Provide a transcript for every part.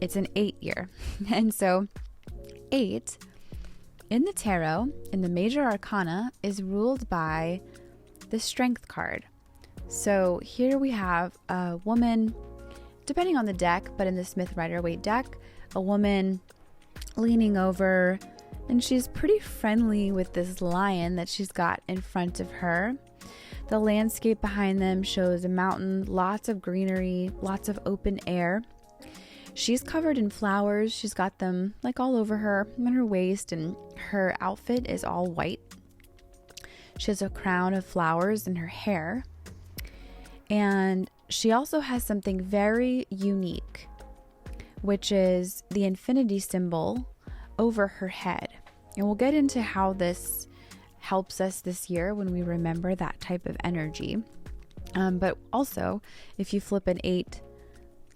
It's an 8 year. And so 8 in the tarot, in the major arcana, is ruled by the Strength card. So here we have a woman, depending on the deck, but in the Smith-Rider-Waite deck, a woman leaning over, and she's pretty friendly with this lion that she's got in front of her. The landscape behind them shows a mountain, lots of greenery, lots of open air. She's covered in flowers. She's got them like all over her and her waist, and her outfit is all white. She has a crown of flowers in her hair. And she also has something very unique, which is the infinity symbol over her head. And we'll get into how this helps us this year when we remember that type of energy. But also, if you flip an 8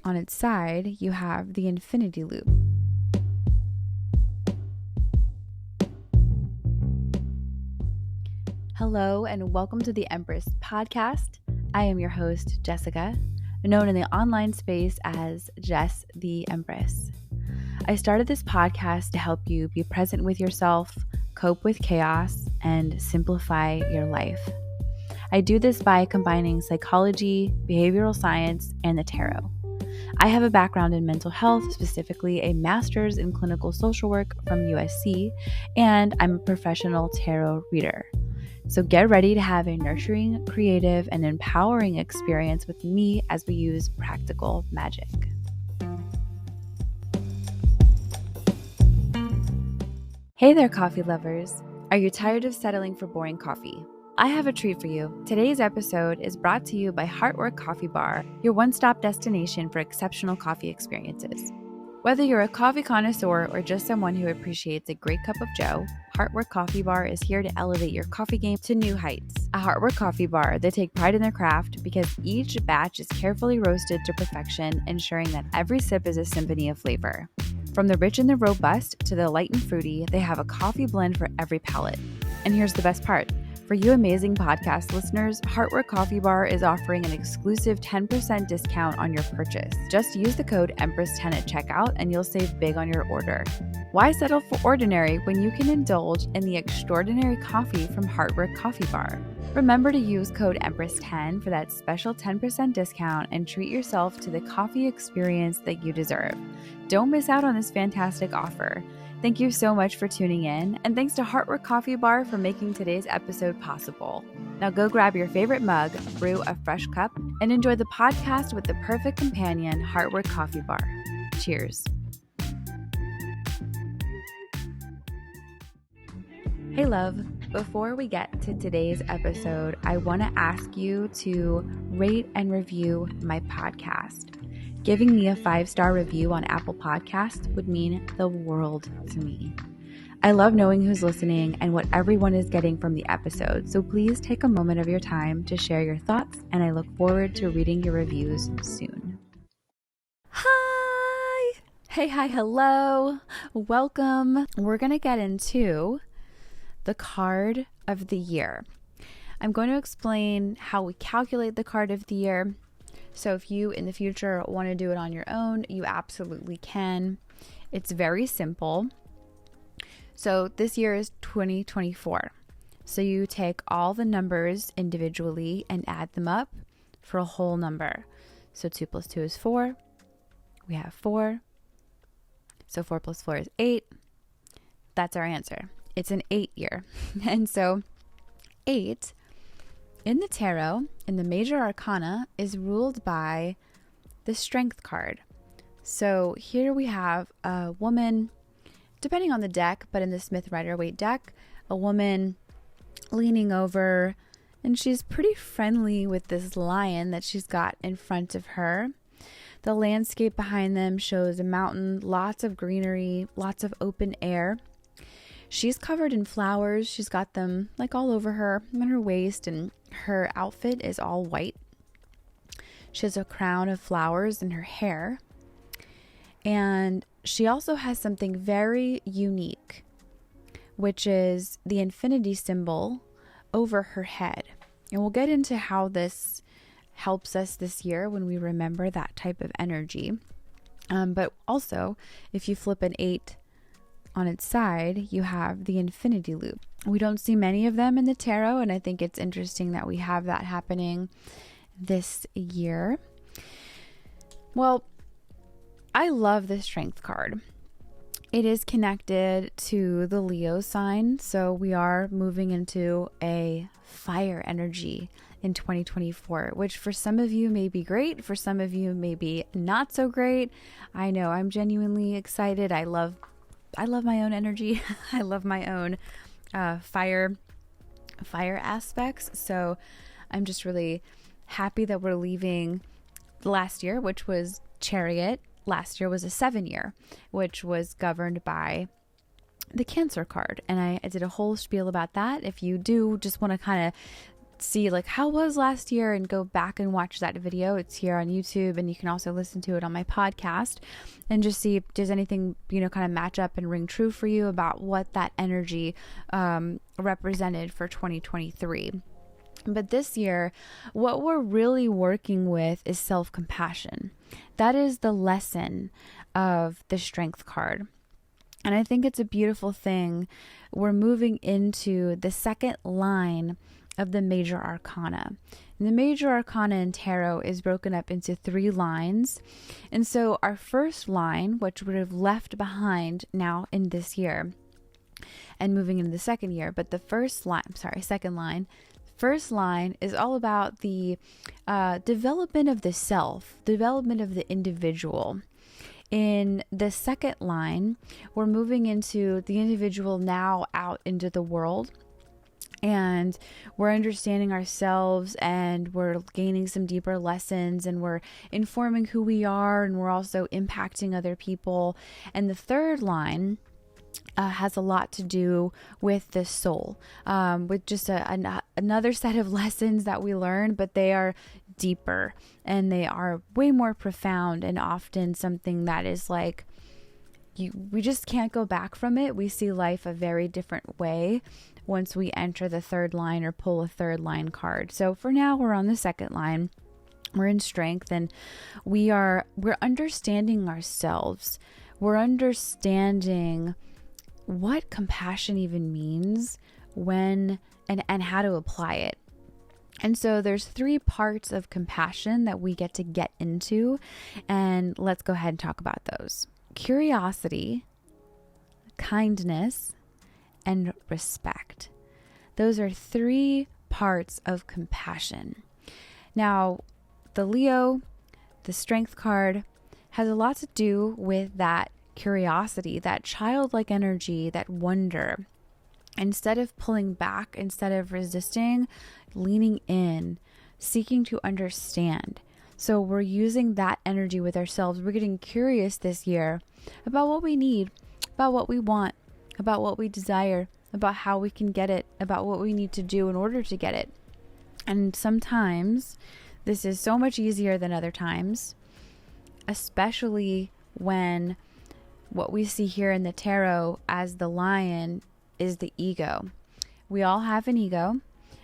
on its side, you have the infinity loop. Hello, and welcome to the Empress podcast. I am your host, Jessica, known in the online space as Jess the Empress. I started this podcast to help you be present with yourself, cope with chaos, and simplify your life. I do this by combining psychology, behavioral science, and the tarot. I have a background in mental health, specifically a master's in clinical social work from USC, and I'm a professional tarot reader. So get ready to have a nurturing, creative, and empowering experience with me as we use practical magic. Hey there, coffee lovers. Are you tired of settling for boring coffee? I have a treat for you. Today's episode is brought to you by Heartwork Coffee Bar, your one-stop destination for exceptional coffee experiences. Whether you're a coffee connoisseur or just someone who appreciates a great cup of joe, Heartwork Coffee Bar is here to elevate your coffee game to new heights. At Heartwork Coffee Bar, they take pride in their craft because each batch is carefully roasted to perfection, ensuring that every sip is a symphony of flavor. From the rich and the robust to the light and fruity, they have a coffee blend for every palate. And here's the best part. For you amazing podcast listeners, Heartwork Coffee Bar is offering an exclusive 10% discount on your purchase. Just use the code Empress10 at checkout and you'll save big on your order. Why settle for ordinary when you can indulge in the extraordinary coffee from Heartwork Coffee Bar? Remember to use code Empress10 for that special 10% discount and treat yourself to the coffee experience that you deserve. Don't miss out on this fantastic offer. Thank you so much for tuning in, and thanks to Heartwork Coffee Bar for making today's episode possible. Now go grab your favorite mug, brew a fresh cup, and enjoy the podcast with the perfect companion, Heartwork Coffee Bar. Cheers. Hey love, before we get to today's episode, I want to ask you to rate and review my podcast. Giving me a 5-star review on Apple Podcasts would mean the world to me. I love knowing who's listening and what everyone is getting from the episode, so please take a moment of your time to share your thoughts, and I look forward to reading your reviews soon. Hi! Hey, hi, hello. Welcome. We're going to get into the card of the year. I'm going to explain how we calculate the card of the year. So if you in the future want to do it on your own, you absolutely can. It's very simple. So this year is 2024. So you take all the numbers individually and add them up for a whole number. So 2 plus 2 is 4. We have 4. So 4 plus 4 is 8. That's our answer. It's an 8 year. And so 8 in the tarot, in the major arcana, is ruled by the Strength card. So here we have a woman, depending on the deck, but in the Smith-Rider-Waite deck, a woman leaning over, and she's pretty friendly with this lion that she's got in front of her. The landscape behind them shows a mountain, lots of greenery, lots of open air. She's covered in flowers. She's got them like all over her and her waist, and her outfit is all white. She has a crown of flowers in her hair. And she also has something very unique, which is the infinity symbol over her head. And we'll get into how this helps us this year when we remember that type of energy. But also, if you flip an 8 on its side, you have the infinity loop. We don't see many of them in the tarot, and I think it's interesting that we have that happening this year. Well, I love the Strength card. It is connected to the Leo sign, so we are moving into a fire energy in 2024, which for some of you may be great, for some of you may be not so great. I know I'm genuinely excited. I love my own energy. I love my own fire aspects. So I'm just really happy that we're leaving last year, which was Chariot. Last year was a 7-year, which was governed by the Cancer card. And I did a whole spiel about that. If you do just want to kind of see like how was last year and go back and watch that video, it's here on YouTube, and you can also listen to it on my podcast and just see if there's anything, kind of match up and ring true for you about what that energy represented for 2023. But this year, what we're really working with is self-compassion. That is the lesson of the Strength card. And I think it's a beautiful thing. We're moving into the second line of the major arcana. And the major arcana in tarot is broken up into 3 lines. And so our first line, which would have left behind now in this year and moving into the second year, but the second line is all about the development of the self, development of the individual. In the second line, we're moving into the individual now out into the world, and we're understanding ourselves, and we're gaining some deeper lessons, and we're informing who we are, and we're also impacting other people. And the third line has a lot to do with the soul, with just another set of lessons that we learn, but they are deeper and they are way more profound, and often something that is like we just can't go back from it. We see life a very different way once we enter the third line or pull a third line card. So for now, we're on the second line. We're in Strength, and we're understanding ourselves. We're understanding what compassion even means, when and how to apply it. And so there's 3 parts of compassion that we get into, and let's go ahead and talk about those. Curiosity, kindness, and respect. Those are 3 parts of compassion. Now, the Leo, the Strength card, has a lot to do with that curiosity, that childlike energy, that wonder. Instead of pulling back, instead of resisting, leaning in, seeking to understand. So we're using that energy with ourselves. We're getting curious this year about what we need, about what we want, about what we desire, about how we can get it, about what we need to do in order to get it. And sometimes this is so much easier than other times, especially when what we see here in the tarot as the lion is the ego. We all have an ego.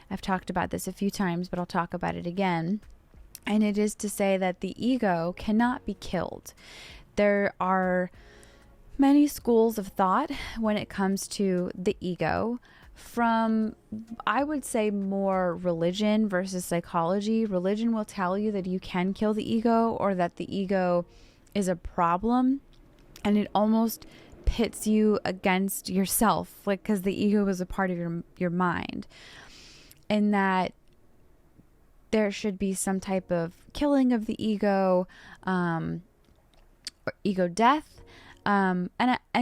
I've talked about this a few times, but I'll talk about it again. And it is to say that the ego cannot be killed. There are many schools of thought when it comes to the ego, from, I would say, more religion versus psychology. Religion will tell you that you can kill the ego, or that the ego is a problem, and it almost pits you against yourself, like, because the ego is a part of your mind, and that there should be some type of killing of the ego, or ego death, and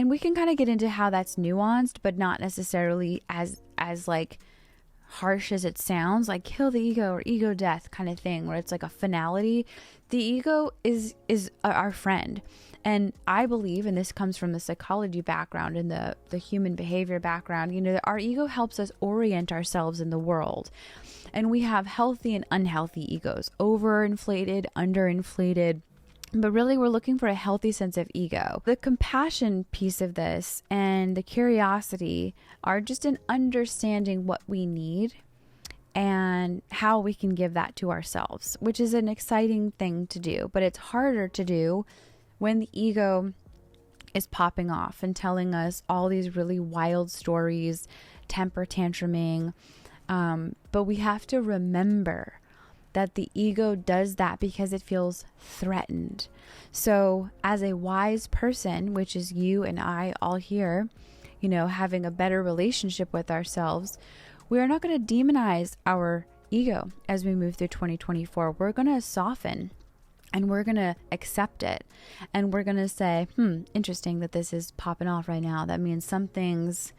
we can kind of get into how that's nuanced, but not necessarily as like harsh as it sounds, like kill the ego or ego death kind of thing, where it's like a finality. The ego is our friend. And I believe, and this comes from the psychology background and the human behavior background, our ego helps us orient ourselves in the world. And we have healthy and unhealthy egos, overinflated, underinflated. But really, we're looking for a healthy sense of ego. The compassion piece of this and the curiosity are just an understanding what we need and how we can give that to ourselves, which is an exciting thing to do. But it's harder to do when the ego is popping off and telling us all these really wild stories, temper tantruming. But we have to remember that the ego does that because it feels threatened. So as a wise person, which is you and I all here, having a better relationship with ourselves, we are not going to demonize our ego as we move through 2024. We're going to soften and we're going to accept it. And we're going to say, interesting that this is popping off right now. That means something's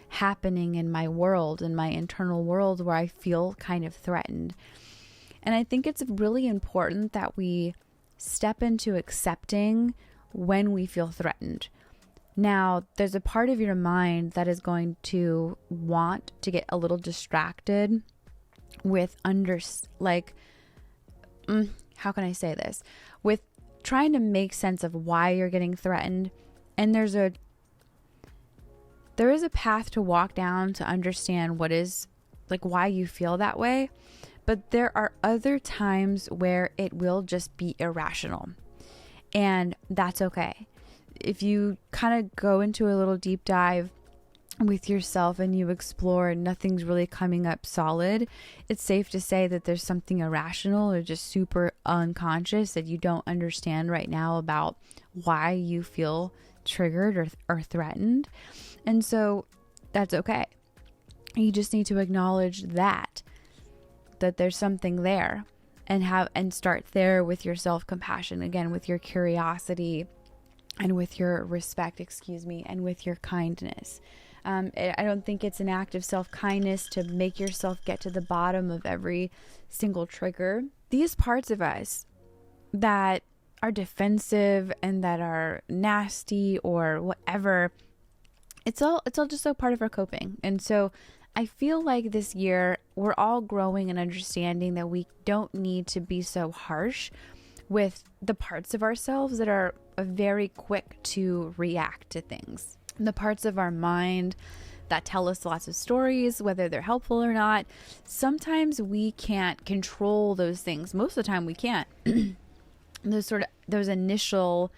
happening in my world, in my internal world, where I feel kind of threatened. And I think it's really important that we step into accepting when we feel threatened. Now, there's a part of your mind that is going to want to get a little distracted with how can I say this? With trying to make sense of why you're getting threatened. And there is a path to walk down to understand what is why you feel that way. But there are other times where it will just be irrational. And that's okay. If you kind of go into a little deep dive with yourself and you explore and nothing's really coming up solid, it's safe to say that there's something irrational or just super unconscious that you don't understand right now about why you feel triggered or threatened. And so that's okay. You just need to acknowledge that there's something there and start there with your self-compassion, again, with your curiosity and with your respect, and with your kindness. I don't think it's an act of self-kindness to make yourself get to the bottom of every single trigger. These parts of us that are defensive and that are nasty or whatever, it's all just a part of our coping. And so I feel like this year we're all growing and understanding that we don't need to be so harsh with the parts of ourselves that are very quick to react to things. The parts of our mind that tell us lots of stories, whether they're helpful or not. Sometimes we can't control those things. Most of the time we can't. Those initial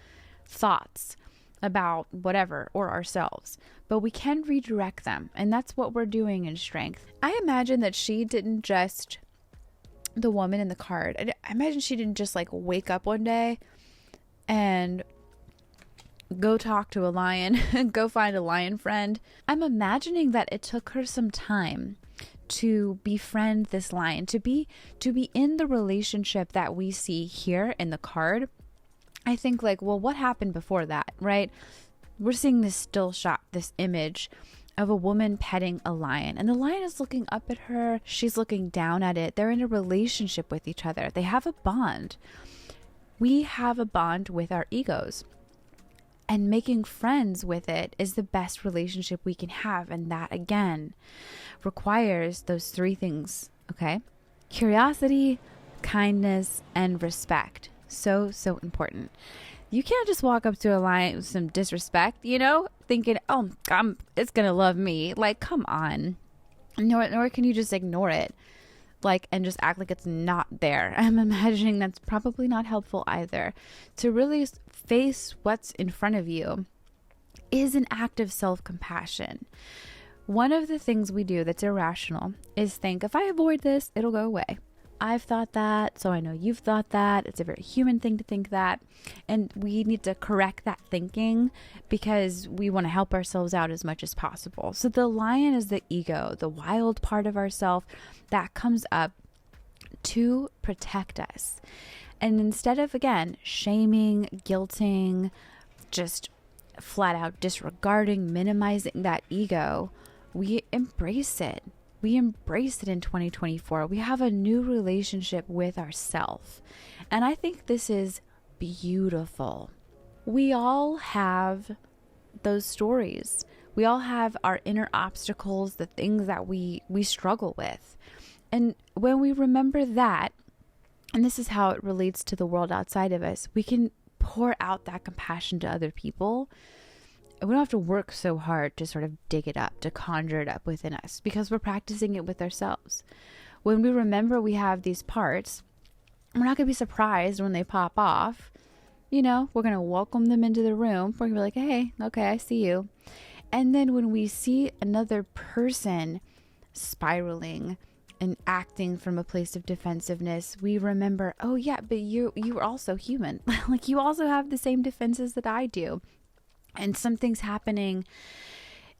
thoughts about whatever or ourselves, but we can redirect them. And that's what we're doing in strength. I imagine that she didn't just, the woman in the card, I imagine she didn't just wake up one day and go talk to a lion and go find a lion friend. I'm imagining that it took her some time to befriend this lion, to be in the relationship that we see here in the card. I think what happened before that, right? We're seeing this still shot, this image of a woman petting a lion, and the lion is looking up at her. She's looking down at it. They're in a relationship with each other. They have a bond. We have a bond with our egos. And making friends with it is the best relationship we can have. And that, again, requires those three things, okay? Curiosity, kindness, and respect. So important. You can't just walk up to a lion with some disrespect, thinking, oh, it's going to love me. Come on. Nor can you just ignore it. And just act like it's not there. I'm imagining that's probably not helpful either. To really face what's in front of you is an act of self-compassion. One of the things we do that's irrational is think, if I avoid this, it'll go away. I've thought that, so I know you've thought that. It's a very human thing to think that. And we need to correct that thinking because we want to help ourselves out as much as possible. So the lion is the ego, the wild part of ourself that comes up to protect us. And instead of, again, shaming, guilting, just flat out disregarding, minimizing that ego, we embrace it. We embrace it in 2024. We have a new relationship with ourselves. And I think this is beautiful. We all have those stories. We all have our inner obstacles, the things that we struggle with. And when we remember that, and this is how it relates to the world outside of us, we can pour out that compassion to other people. We don't have to work so hard to sort of dig it up, to conjure it up within us, because we're practicing it with ourselves. When we remember we have these parts, we're not going to be surprised when they pop off we're going to welcome them into the room. We're going to be like, hey, okay, I see you. And then when we see another person spiraling and acting from a place of defensiveness, we remember, oh yeah, but you are also human. Like, you also have the same defenses that I do. And something's happening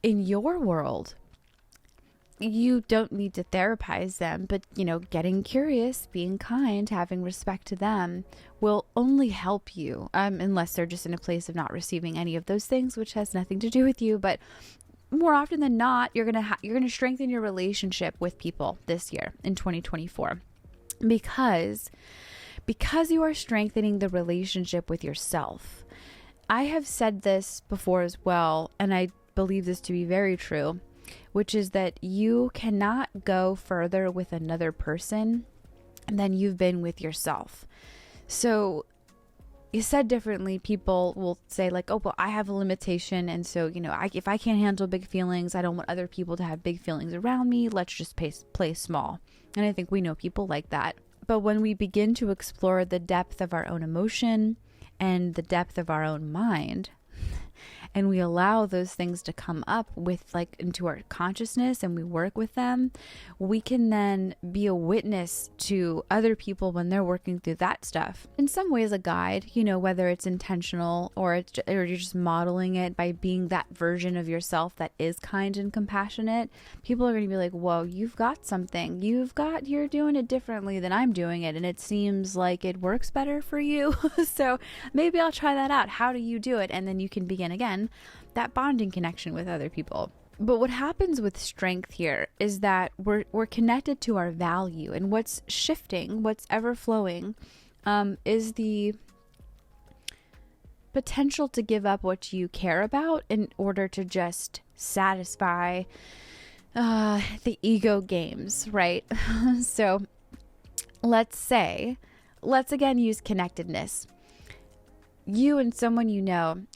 in your world. You don't need to therapize them, but getting curious, being kind, having respect to them will only help you, unless they're just in a place of not receiving any of those things, which has nothing to do with you. But more often than not, you're gonna strengthen your relationship with people this year in 2024, because you are strengthening the relationship with yourself. I have said this before as well, and I believe this to be very true, which is that you cannot go further with another person than you've been with yourself. So, you said differently, people will say like, oh, well, I have a limitation. And so, if I can't handle big feelings, I don't want other people to have big feelings around me. Let's just play small. And I think we know people like that. But when we begin to explore the depth of our own emotion and the depth of our own mind, and we allow those things to come up into our consciousness, and we work with them, we can then be a witness to other people when they're working through that stuff. In some ways, a guide, whether it's intentional or you're just modeling it by being that version of yourself that is kind and compassionate. People are going to be like, whoa, you've got something. You're doing it differently than I'm doing it, and it seems like it works better for you. So maybe I'll try that out. How do you do it? And then you can begin again that bonding connection with other people. But what happens with strength here is that we're connected to our value, and what's shifting, what's ever flowing, is the potential to give up what you care about in order to just satisfy the ego games, right? So let's again use connectedness. You and someone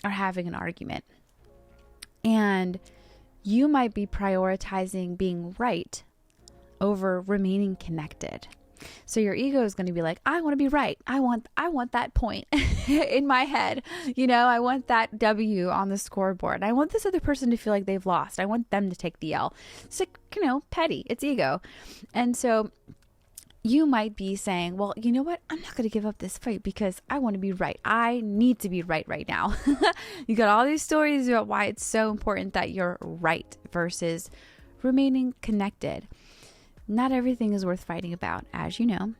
are having an argument, and you might be prioritizing being right over remaining connected. So your ego is going to be like, I want to be right. I want that point in my head. I want that W on the scoreboard. I want this other person to feel like they've lost. I want them to take the L. It's like, petty. It's ego. And so you might be saying, well, you know what? I'm not going to give up this fight because I want to be right. I need to be right now. You got all these stories about why it's so important that you're right versus remaining connected. Not everything is worth fighting about, as you know.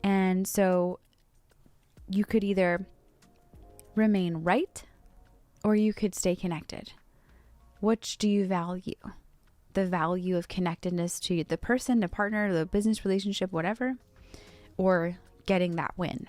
And so you could either remain right or you could stay connected. Which do you value? The value of connectedness to the person, the partner, the business relationship, whatever, or getting that win,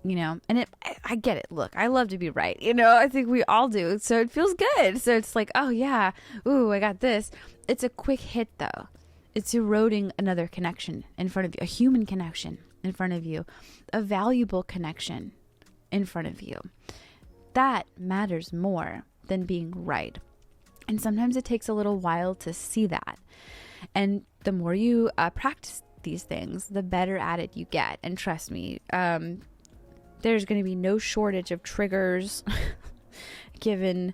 and I get it. Look, I love to be right. I think we all do. So it feels good. So it's like, oh yeah, ooh, I got this. It's a quick hit though. It's eroding another connection in front of you, a human connection in front of you, a valuable connection in front of you. That matters more than being right. And sometimes it takes a little while to see that. And the more you practice these things, the better at it you get. And trust me, there's going to be no shortage of triggers given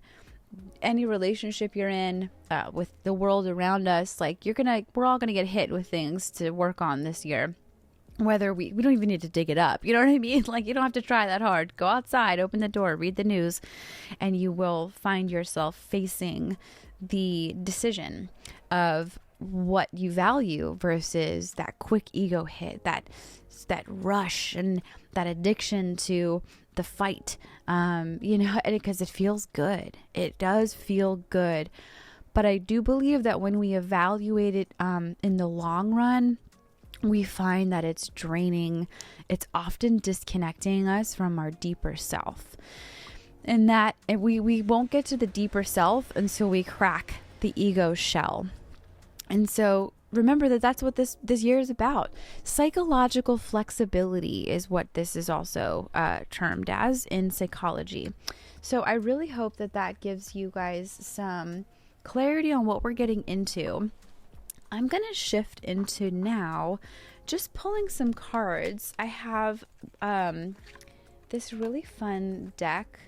any relationship you're in, with the world around us. Like, we're all going to get hit with things to work on this year. Whether we don't even need to dig it up. You know what I mean? Like, you don't have to try that hard. Go outside, open the door, read the news, and you will find yourself facing the decision of what you value versus that quick ego hit, that rush and that addiction to the fight, because it feels good. It does feel good. But I do believe that when we evaluate it in the long run, we find that it's draining. It's often disconnecting us from our deeper self. And that we won't get to the deeper self until we crack the ego shell. And so remember that that's what this year is about. Psychological flexibility is what this is also termed as in psychology. So I really hope that gives you guys some clarity on what we're getting into. I'm going to shift into now just pulling some cards. I have this really fun deck,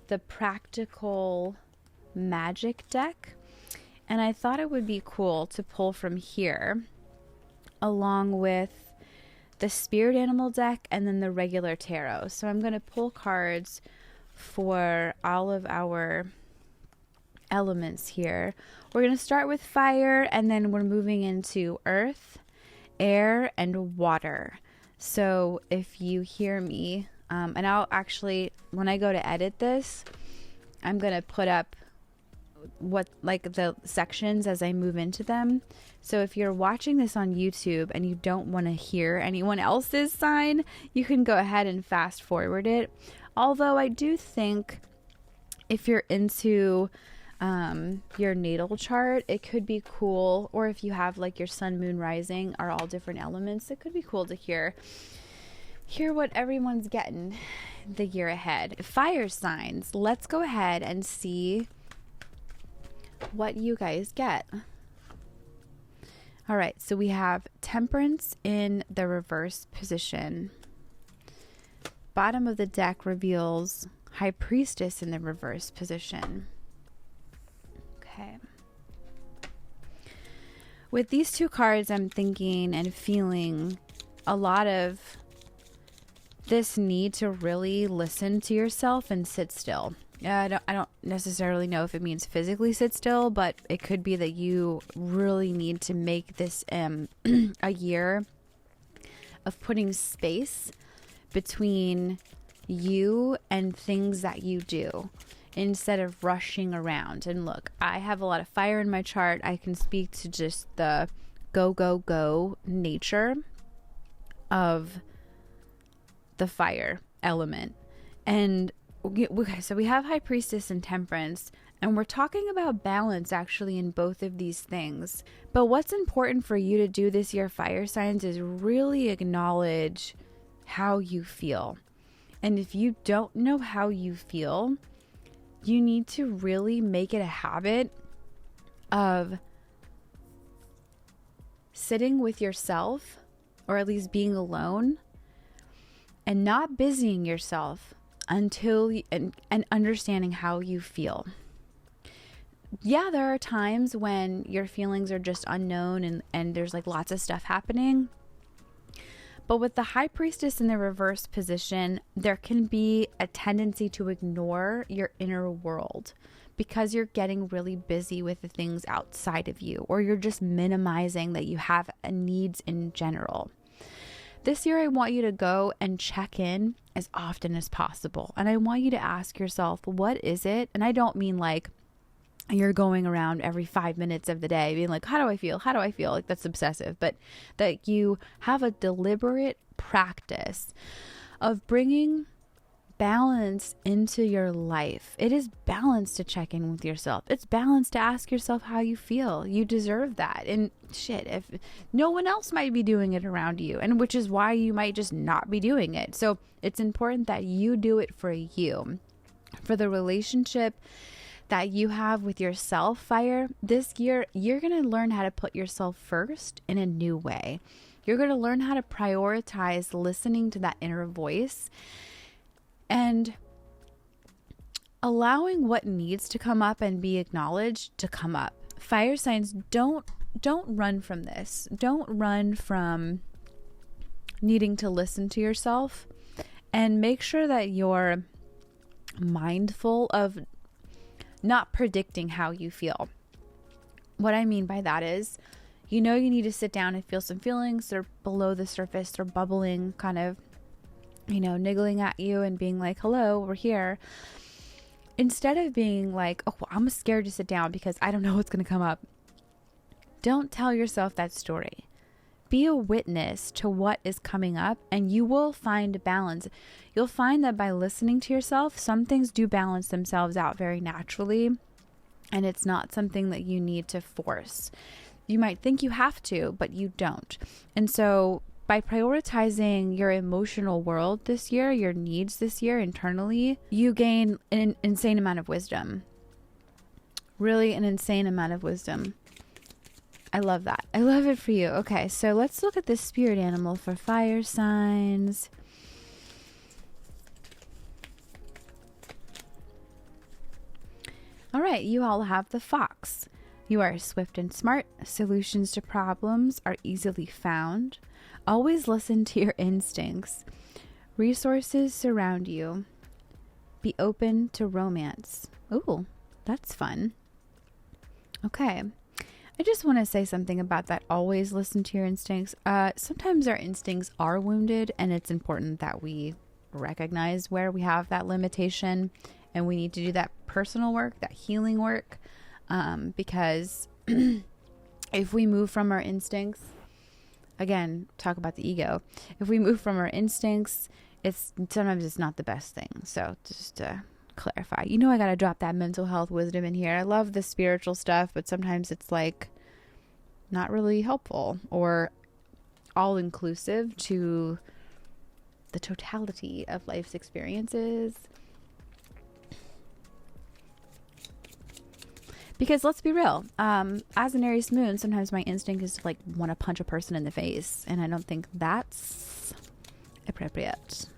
the Practical Magic deck. And I thought it would be cool to pull from here along with the Spirit Animal deck and then the regular tarot. So I'm going to pull cards for all of our elements here. We're going to start with fire, and then we're moving into earth, air, and water. So if you hear me, and I'll actually, when I go to edit this, I'm going to put up what, like, the sections as I move into them. So if you're watching this on YouTube and you don't want to hear anyone else's sign, you can go ahead and fast forward it. Although I do think if you're into your natal chart, it could be cool, or if you have like your sun, moon, rising are all different elements, it could be cool to hear what everyone's getting the year ahead. Fire signs, let's go ahead and see what you guys get. All right, so we have Temperance in the reverse position. Bottom of the deck reveals High Priestess in the reverse position. Okay. With these two cards, I'm thinking and feeling a lot of this need to really listen to yourself and sit still. I don't necessarily know if it means physically sit still, but it could be that you really need to make this a year of putting space between you and things that you do instead of rushing around. And look, I have a lot of fire in my chart. I can speak to just the go, go, go nature of the fire element. And okay, so we have High Priestess and Temperance, and we're talking about balance actually in both of these things. But what's important for you to do this year, fire signs, is really acknowledge how you feel. And if you don't know how you feel, you need to really make it a habit of sitting with yourself, or at least being alone, and not busying yourself until and understanding how you feel. Yeah, there are times when your feelings are just unknown and there's like lots of stuff happening. But with the High Priestess in the reverse position, there can be a tendency to ignore your inner world because you're getting really busy with the things outside of you, or you're just minimizing that you have needs in general. This year, I want you to go and check in as often as possible. And I want you to ask yourself, what is it? And I don't mean like you're going around every 5 minutes of the day being like, how do I feel? How do I feel? Like, that's obsessive. But that you have a deliberate practice of bringing balance into your life. It is balance to check in with yourself. It's balance to ask yourself how you feel. You deserve that. And shit, if no one else might be doing it around you, and which is why you might just not be doing it. So it's important that you do it for you, for the relationship that you have with yourself. Fire, this year, you're going to learn how to put yourself first in a new way. You're going to learn how to prioritize listening to that inner voice and allowing what needs to come up and be acknowledged to come up. Fire signs, don't run from this. Don't run from needing to listen to yourself, and make sure that you're mindful of not predicting how you feel. What I mean by that is, you need to sit down and feel some feelings. They're below the surface. They're bubbling, kind of, niggling at you and being like, hello, we're here. Instead of being like, oh, well, I'm scared to sit down because I don't know what's going to come up. Don't tell yourself that story. Be a witness to what is coming up, and you will find balance. You'll find that by listening to yourself, some things do balance themselves out very naturally, and it's not something that you need to force. You might think you have to, but you don't. And so by prioritizing your emotional world this year, your needs this year internally, you gain an insane amount of wisdom. Really an insane amount of wisdom. I love that. I love it for you. Okay, so let's look at the spirit animal for fire signs. All right, you all have the fox. You are swift and smart. Solutions to problems are easily found. Always listen to your instincts. Resources surround you. Be open to romance. Ooh, that's fun. Okay. I just want to say something about that. Always listen to your instincts. Sometimes our instincts are wounded, and it's important that we recognize where we have that limitation, and we need to do that personal work, that healing work, because if we move from our instincts, again, talk about the ego. If we move from our instincts, sometimes it's not the best thing. So just to clarify, I got to drop that mental health wisdom in here. I love the spiritual stuff, but sometimes it's like not really helpful or all inclusive to the totality of life's experiences. Because let's be real, as an Aries moon, sometimes my instinct is to like want to punch a person in the face, and I don't think that's appropriate.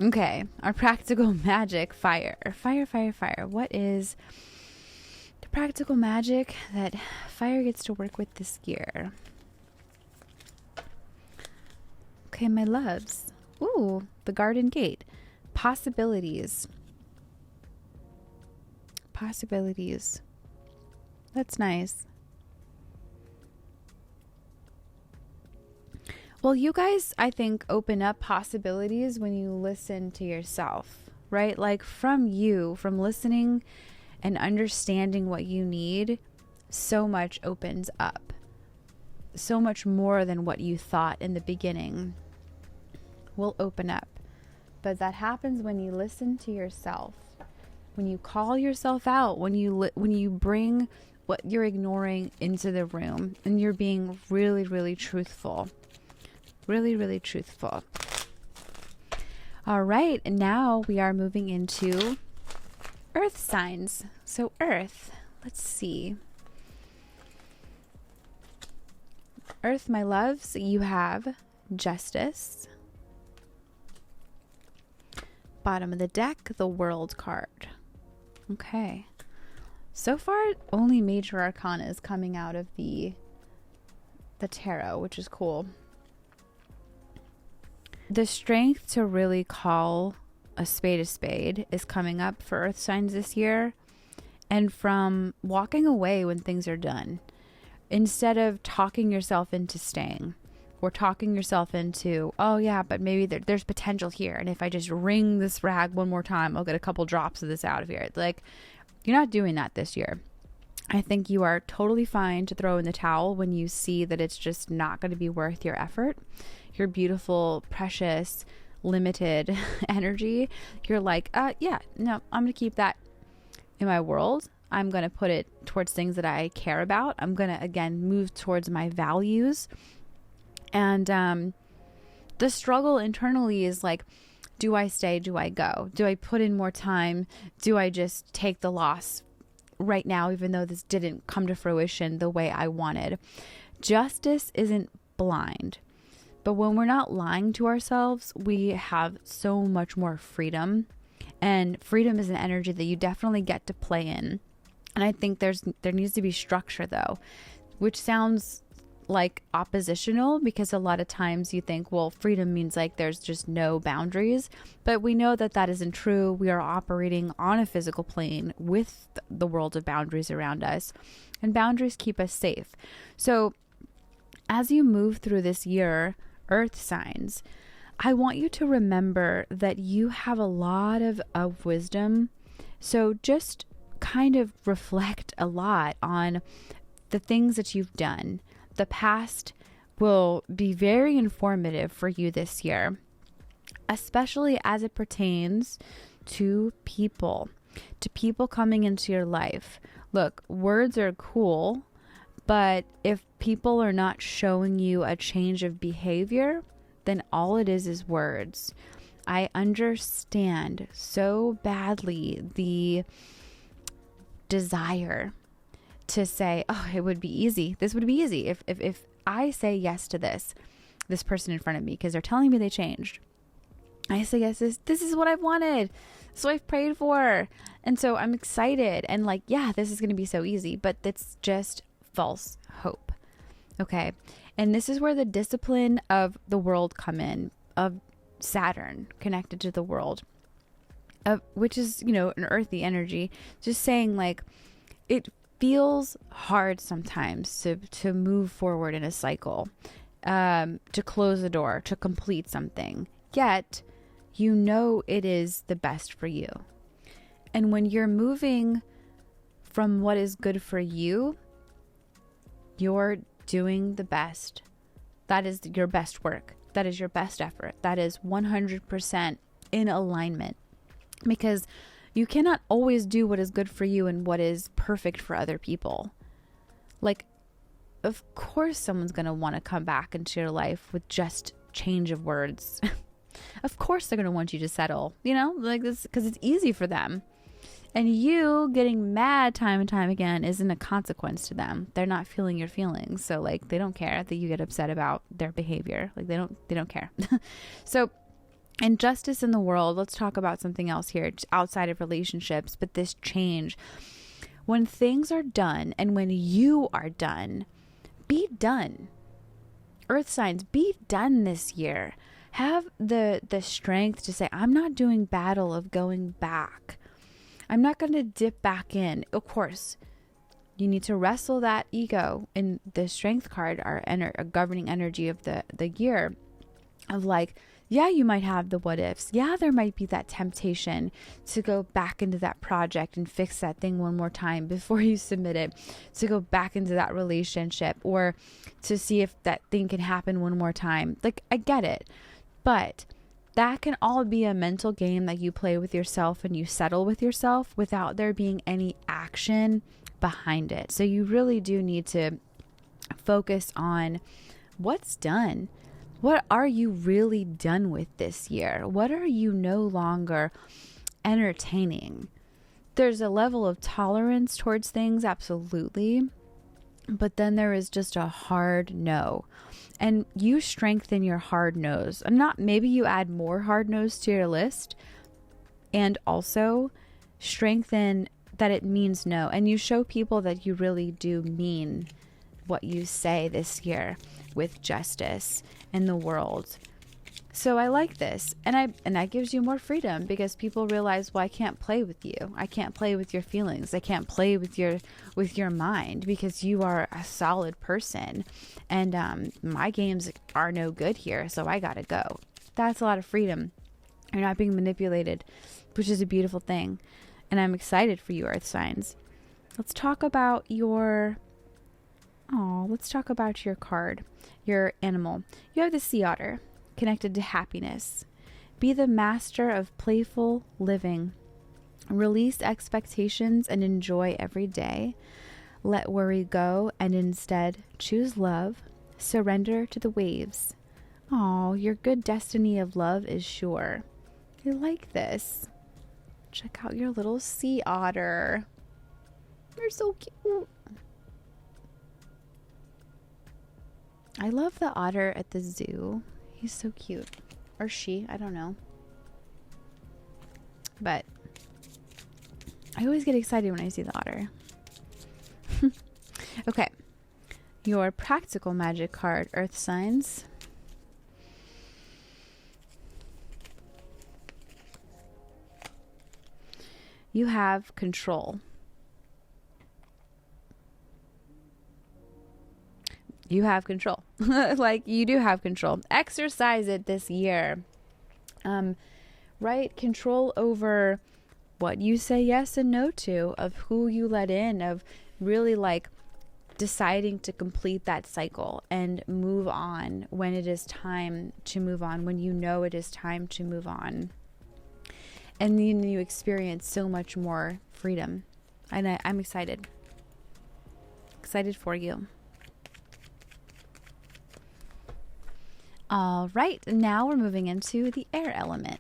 Okay, our practical magic, fire. Fire, fire, fire. What is the practical magic that fire gets to work with this year? Okay, my loves. Ooh, the garden gate. Possibilities. Possibilities. That's nice. Well, you guys, I think, open up possibilities when you listen to yourself, right? Like from listening and understanding what you need, so much opens up. So much more than what you thought in the beginning will open up. But that happens when you listen to yourself. When you call yourself out, when you bring what you're ignoring into the room, and you're being really, really truthful. Really, really truthful. All right, and now we are moving into earth signs. So earth, let's see. Earth, my loves, you have justice. Bottom of the deck, the world card. Okay. So far, only major arcana is coming out of the tarot, which is cool. The strength to really call a spade is coming up for earth signs this year. And from walking away when things are done, instead of talking yourself into staying or talking yourself into, oh yeah, but maybe there's potential here. And if I just wring this rag one more time, I'll get a couple drops of this out of here. Like, you're not doing that this year. I think you are totally fine to throw in the towel when you see that it's just not going to be worth your effort. Your beautiful, precious, limited energy. You're like, yeah, no, I'm going to keep that in my world. I'm going to put it towards things that I care about. I'm going to, again, move towards my values. And the struggle internally is like, do I stay? Do I go? Do I put in more time? Do I just take the loss right now, even though this didn't come to fruition the way I wanted? Justice isn't blind. But when we're not lying to ourselves, we have so much more freedom. And freedom is an energy that you definitely get to play in. And I think there needs to be structure, though, which sounds like oppositional, because a lot of times you think, well, freedom means like there's just no boundaries. But we know that that isn't true. We are operating on a physical plane with the world of boundaries around us. And boundaries keep us safe. So as you move through this year, earth signs, I want you to remember that you have a lot of wisdom. So just kind of reflect a lot on the things that you've done. The past will be very informative for you this year, especially as it pertains to people coming into your life. Look, words are cool, but if people are not showing you a change of behavior, then all it is words. I understand so badly the desire to say, oh, it would be easy. This would be easy. If I say yes to this person in front of me, because they're telling me they changed. I say yes, this is what I've wanted. This is what I've prayed for. And so I'm excited and like, yeah, this is going to be so easy, but it's just false hope. Okay. And this is where the discipline of the world come in, of Saturn connected to the world, which is, you know, an earthy energy, just saying like, it feels hard sometimes to move forward in a cycle, to close the door, to complete something. Yet, you know it is the best for you. And when you're moving from what is good for you, you're doing the best. That is your best work. That is your best effort. That is 100% in alignment. Because you cannot always do what is good for you and what is perfect for other people. Like, of course someone's going to want to come back into your life with just change of words. Of course they're going to want you to settle, you know, like this, because it's easy for them. And you getting mad time and time again isn't a consequence to them. They're not feeling your feelings. So like, they don't care that you get upset about their behavior. Like they don't care. So injustice in the world, let's talk about something else here outside of relationships, but this change. When things are done and when you are done, be done. Earth signs, be done this year. Have the strength to say, I'm not doing battle of going back. I'm not going to dip back in. Of course, you need to wrestle that ego. In the strength card, our governing energy of the year, of like, yeah, you might have the what ifs. Yeah, there might be that temptation to go back into that project and fix that thing one more time before you submit it, to go back into that relationship, or to see if that thing can happen one more time. Like, I get it. But that can all be a mental game that you play with yourself and you settle with yourself without there being any action behind it. So you really do need to focus on what's done. What are you really done with this year? What are you no longer entertaining? There's a level of tolerance towards things, absolutely. But then there is just a hard no. And you strengthen your hard no's. And not, maybe you add more hard no's to your list, and also strengthen that it means no. And you show people that you really do mean what you say this year with justice in the world. So I like this, and that gives you more freedom, because people realize, well, I can't play with you. I can't play with your feelings. I can't play with your mind, because you are a solid person, and my games are no good here. So I gotta go. That's a lot of freedom. You're not being manipulated, which is a beautiful thing, and I'm excited for you, Earth signs. Let's talk about your card, your animal. You have the sea otter, connected to happiness. Be the master of playful living. Release expectations and enjoy every day. Let worry go and instead choose love. Surrender to the waves. Oh, your good destiny of love is sure. I like this. Check out your little sea otter. You're so cute. I love the otter at the zoo. He's so cute. Or she, I don't know. But I always get excited when I see the otter. Okay. Your practical magic card, Earth signs. You have control. You have control. Like, you do have control. Exercise it this year. Right? Control over what you say yes and no to, of who you let in, of really like deciding to complete that cycle and move on when it is time to move on, when you know it is time to move on. And then you experience so much more freedom. And I'm excited. Excited for you. All right, now we're moving into the air element.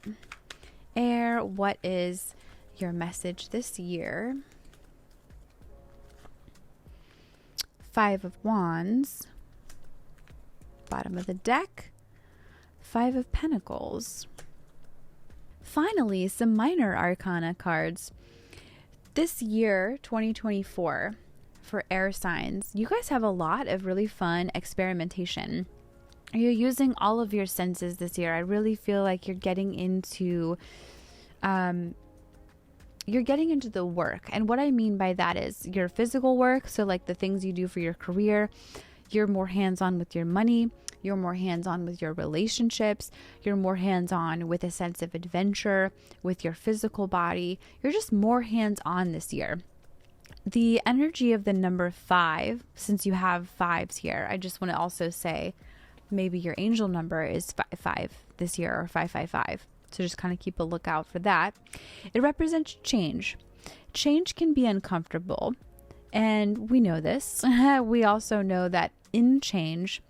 Air, what is your message this year? 5 of Wands. Bottom of the deck. 5 of Pentacles. Finally, some minor arcana cards. This year, 2024, for air signs, you guys have a lot of really fun experimentation. You're using all of your senses this year. I really feel like you're getting into the work. And what I mean by that is your physical work. So like the things you do for your career, you're more hands-on with your money. You're more hands-on with your relationships. You're more hands-on with a sense of adventure, with your physical body. You're just more hands-on this year. The energy of the number 5, since you have 5s here, I just want to also say maybe your angel number is 55 this year, or 555. So just kind of keep a lookout for that. It represents change. Change can be uncomfortable, and we know this. We also know that in change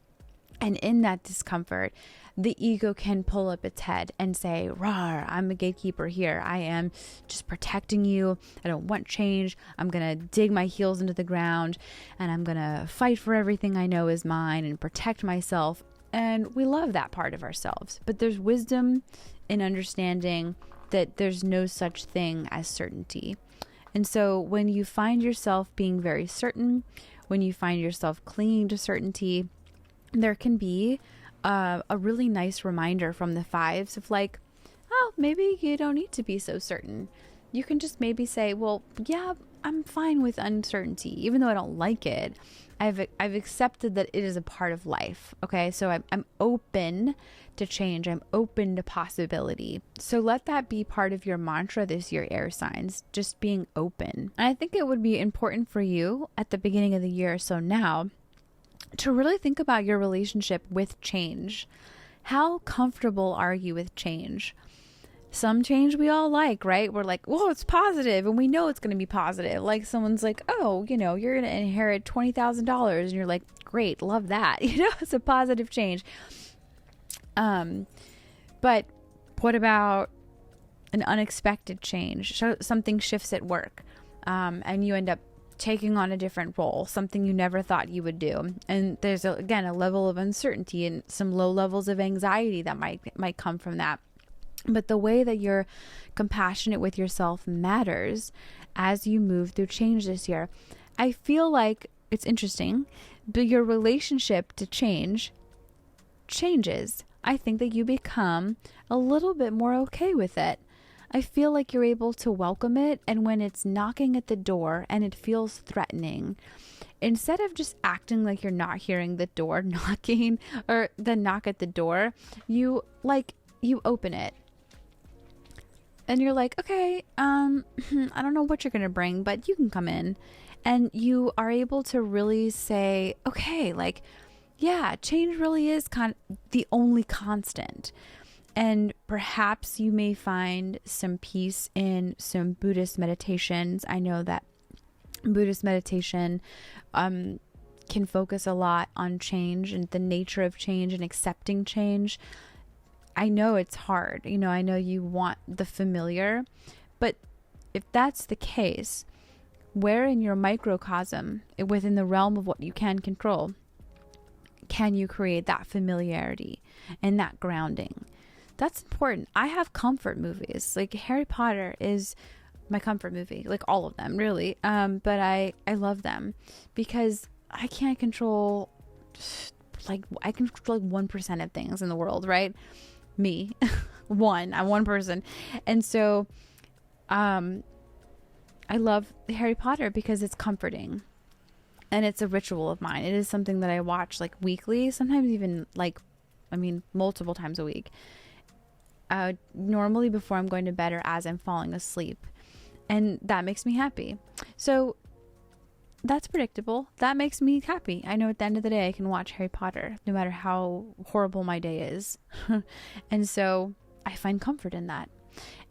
and in that discomfort, the ego can pull up its head and say, "Rawr, I'm a gatekeeper here. I am just protecting you. I don't want change. I'm going to dig my heels into the ground, and I'm going to fight for everything I know is mine and protect myself." And we love that part of ourselves. But there's wisdom in understanding that there's no such thing as certainty. And so when you find yourself being very certain, when you find yourself clinging to certainty, there can be a really nice reminder from the 5s of like, oh, maybe you don't need to be so certain. You can just maybe say, well, yeah, I'm fine with uncertainty, even though I don't like it. I've accepted that it is a part of life. Okay, so I'm open to change. I'm open to possibility. So let that be part of your mantra this year, air signs, just being open. And I think it would be important for you at the beginning of the year, so now, to really think about your relationship with change. How comfortable are you with change? Some change we all like, right? We're like, whoa, it's positive, and we know it's going to be positive. Like someone's like, oh, you're going to inherit $20,000, and you're like, great, love that. It's a positive change. But what about an unexpected change? So something shifts at work, and you end up taking on a different role, something you never thought you would do. And there's again a level of uncertainty and some low levels of anxiety that might come from that. But the way that you're compassionate with yourself matters as you move through change this year. I feel like it's interesting, but your relationship to change changes. I think that you become a little bit more okay with it. I feel like you're able to welcome it, and when it's knocking at the door and it feels threatening, instead of just acting like you're not hearing the door knocking or the knock at the door, you open it. And you're like, okay, I don't know what you're going to bring, but you can come in. And you are able to really say, okay, like, yeah, change really is kind of the only constant. And perhaps you may find some peace in some Buddhist meditations. I know that Buddhist meditation can focus a lot on change and the nature of change and accepting change. I know it's hard. I know you want the familiar, but if that's the case, where in your microcosm, within the realm of what you can control, can you create that familiarity and that grounding? That's important. I have comfort movies. Like Harry Potter is my comfort movie, like all of them really. But I love them because I can't control, I can control 1% of things in the world, right? Me. I'm one person. And so I love Harry Potter because it's comforting and it's a ritual of mine. It is something that I watch like weekly, sometimes even multiple times a week. Normally before I'm going to bed or as I'm falling asleep. And that makes me happy. So that's predictable. That makes me happy. I know at the end of the day, I can watch Harry Potter, no matter how horrible my day is. And so I find comfort in that.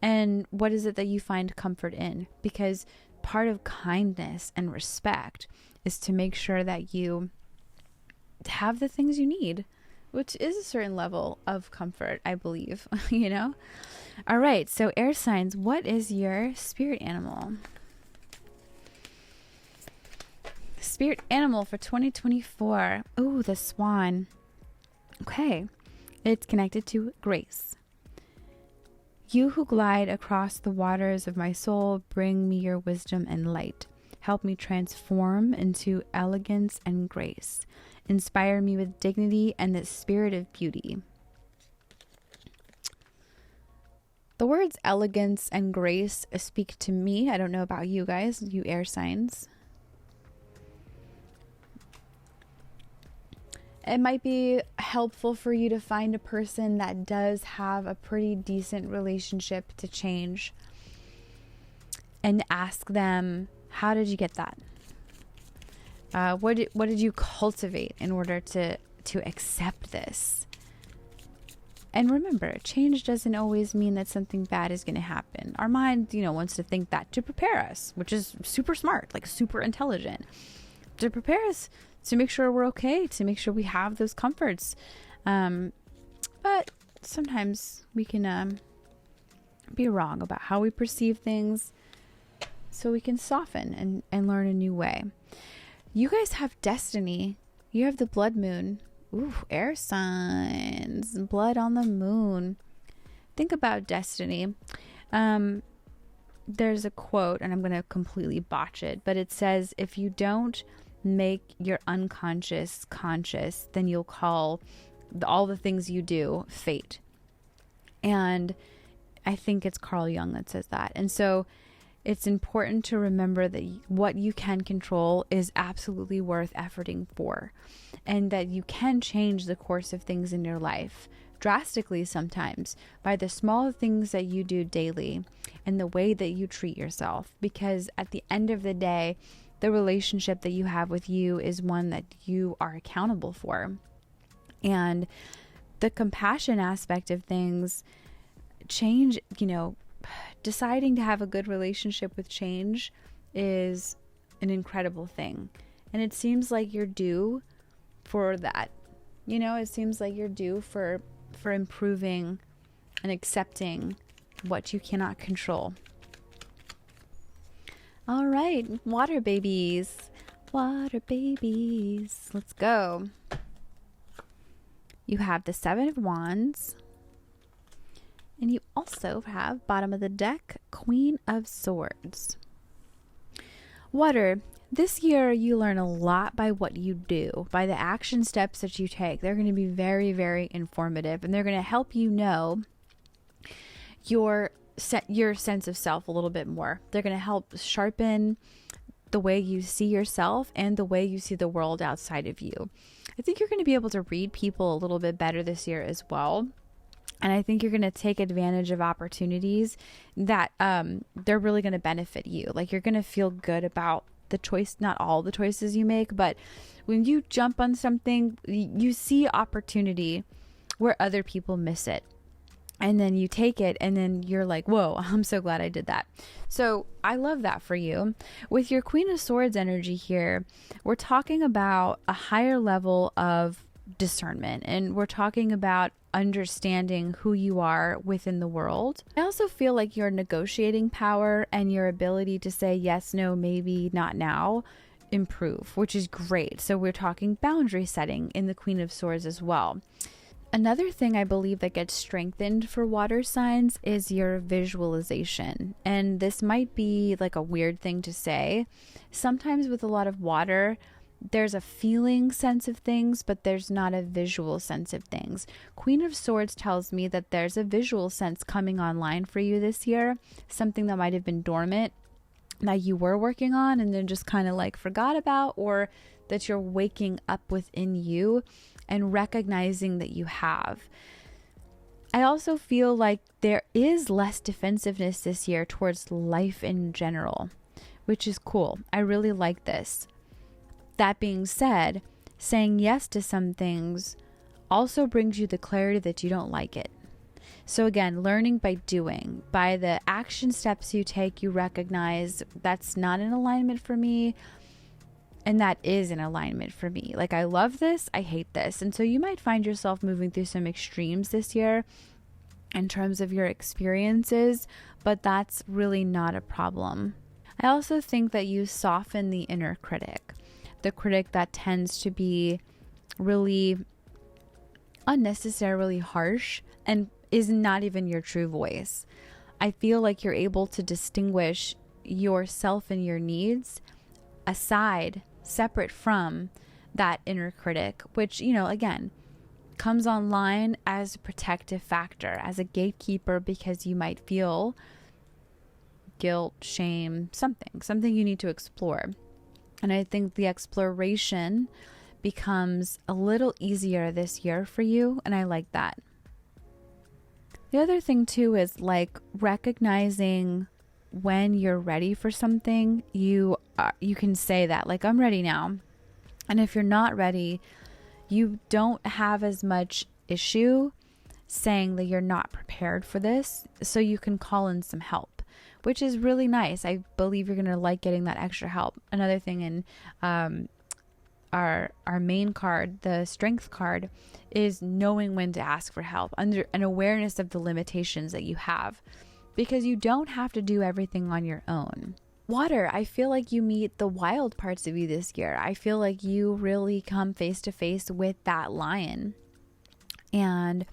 And what is it that you find comfort in? Because part of kindness and respect is to make sure that you have the things you need, which is a certain level of comfort, I believe, All right. So air signs, what is your spirit animal? Spirit animal for 2024. Oh, the swan. Okay. It's connected to grace. You who glide across the waters of my soul, bring me your wisdom and light. Help me transform into elegance and grace. Inspire me with dignity and the spirit of beauty. The words elegance and grace speak to me. I don't know about you guys, you air signs. It might be helpful for you to find a person that does have a pretty decent relationship to change and ask them, how did you get that? What did you cultivate in order to accept this? And remember, change doesn't always mean that something bad is going to happen. Our mind, wants to think that to prepare us, which is super smart, like super intelligent, to prepare us to make sure we're okay, to make sure we have those comforts. But sometimes we can be wrong about how we perceive things, so we can soften and learn a new way. You guys have destiny. You have the blood moon. Ooh, air signs, blood on the moon. Think about destiny. There's a quote, and I'm going to completely botch it, but it says, if you don't make your unconscious conscious, then you'll call all the things you do fate. And I think it's Carl Jung that says that. And so it's important to remember that what you can control is absolutely worth efforting for, and that you can change the course of things in your life drastically sometimes by the small things that you do daily and the way that you treat yourself. Because at the end of the day, the relationship that you have with you is one that you are accountable for. And the compassion aspect of things, change, deciding to have a good relationship with change is an incredible thing. And it seems like you're due for that. It seems like you're due for improving and accepting what you cannot control. All right, water babies. Water babies. Let's go. You have the Seven of Wands. And you also have, bottom of the deck, Queen of Swords. Water, this year you learn a lot by what you do, by the action steps that you take. They're going to be very, very informative, and they're going to help you know your sense of self a little bit more. They're going to help sharpen the way you see yourself and the way you see the world outside of you. I think you're going to be able to read people a little bit better this year as well. And I think you're going to take advantage of opportunities that they're really going to benefit you. Like, you're going to feel good about the choice, not all the choices you make, but when you jump on something, you see opportunity where other people miss it. And then you take it, and then you're like, whoa, I'm so glad I did that. So I love that for you. With your Queen of Swords energy here, we're talking about a higher level of discernment, and we're talking about understanding who you are within the world. I also feel like your negotiating power and your ability to say yes, no, maybe, not now improve, which is great. So we're talking boundary setting in the Queen of Swords as well. Another thing I believe that gets strengthened for water signs is your visualization. And this might be like a weird thing to say. Sometimes with a lot of water, there's a feeling sense of things, but there's not a visual sense of things. Queen of Swords tells me that there's a visual sense coming online for you this year, something that might have been dormant that you were working on and then just kind of like forgot about, or that you're waking up within you and recognizing that you have. I also feel like there is less defensiveness this year towards life in general, which is cool. I really like this. That being said, saying yes to some things also brings you the clarity that you don't like it. So again, learning by doing. By the action steps you take, you recognize that's not in alignment for me, and that is in alignment for me. Like, I love this, I hate this. And so you might find yourself moving through some extremes this year in terms of your experiences, but that's really not a problem. I also think that you soften the inner critic, the critic that tends to be really unnecessarily harsh and is not even your true voice. I feel like you're able to distinguish yourself and your needs aside, separate from that inner critic, which, again, comes online as a protective factor, as a gatekeeper, because you might feel guilt, shame, something you need to explore. And I think the exploration becomes a little easier this year for you, and I like that. The other thing too is like recognizing when you're ready for something. You can say that, like, I'm ready now. And if you're not ready, you don't have as much issue saying that you're not prepared for this, so you can call in some help, which is really nice. I believe you're going to like getting that extra help. Another thing in our main card, the strength card, is knowing when to ask for help, under an awareness of the limitations that you have, because you don't have to do everything on your own. Water, I feel like you meet the wild parts of you this year. I feel like you really come face to face with that lion, and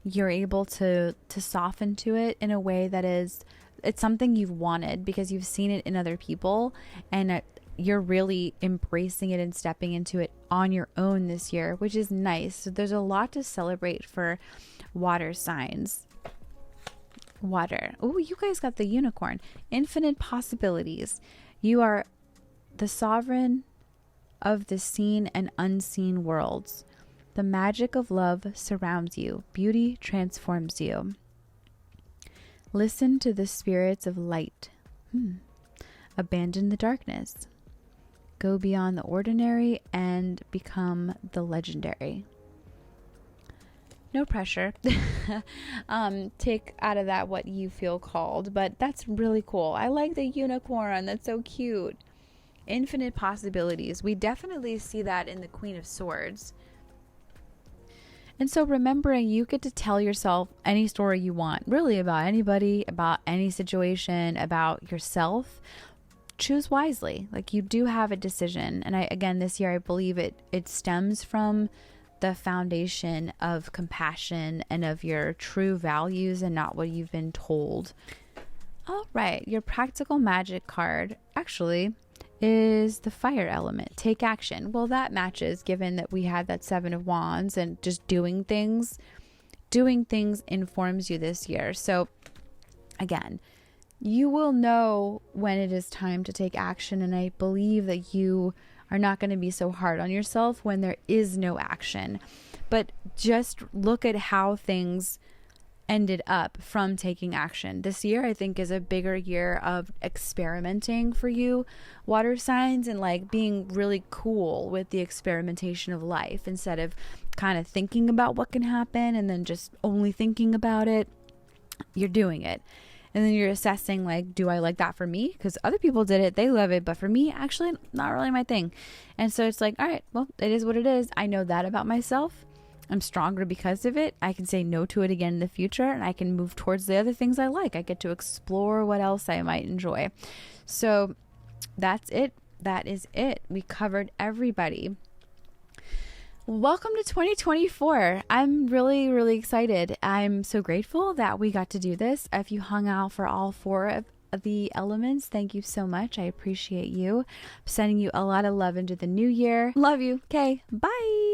you're able to soften to it in a way that it's something you've wanted because you've seen it in other people, and you're really embracing it and stepping into it on your own this year, which is nice. So there's a lot to celebrate for water signs. Water. Oh, you guys got the unicorn. Infinite possibilities. You are the sovereign of the seen and unseen worlds. The magic of love surrounds you. Beauty transforms you. Listen to the spirits of light. Abandon the darkness. Go beyond the ordinary and become the legendary. No pressure. Take out of that what you feel called, but that's really cool. I like the unicorn. That's so cute. Infinite possibilities. We definitely see that in the Queen of Swords. And so remembering, you get to tell yourself any story you want, really, about anybody, about any situation, about yourself. Choose wisely. Like, you do have a decision. And again, this year, I believe it stems from the foundation of compassion and of your true values and not what you've been told. All right, your practical magic card actually is the fire element. Take action. Well, that matches, given that we had that 7 of Wands and just doing things. Doing things informs you this year. So again, you will know when it is time to take action, and I believe that you are not going to be so hard on yourself when there is no action. But just look at how things ended up from taking action. This year, I think, is a bigger year of experimenting for you, water signs, and like being really cool with the experimentation of life instead of kind of thinking about what can happen and then just only thinking about it. You're doing it. And then you're assessing, like, do I like that for me? Because other people did it. They love it. But for me, actually, not really my thing. And so it's like, all right, well, it is what it is. I know that about myself. I'm stronger because of it. I can say no to it again in the future. And I can move towards the other things I like. I get to explore what else I might enjoy. So that's it. That is it. We covered everybody. Welcome to 2024. I'm really, really excited. I'm so grateful that we got to do this. If you hung out for all 4 of the elements, thank you so much. I appreciate you. I'm sending you a lot of love into the new year. Love you. Okay, bye.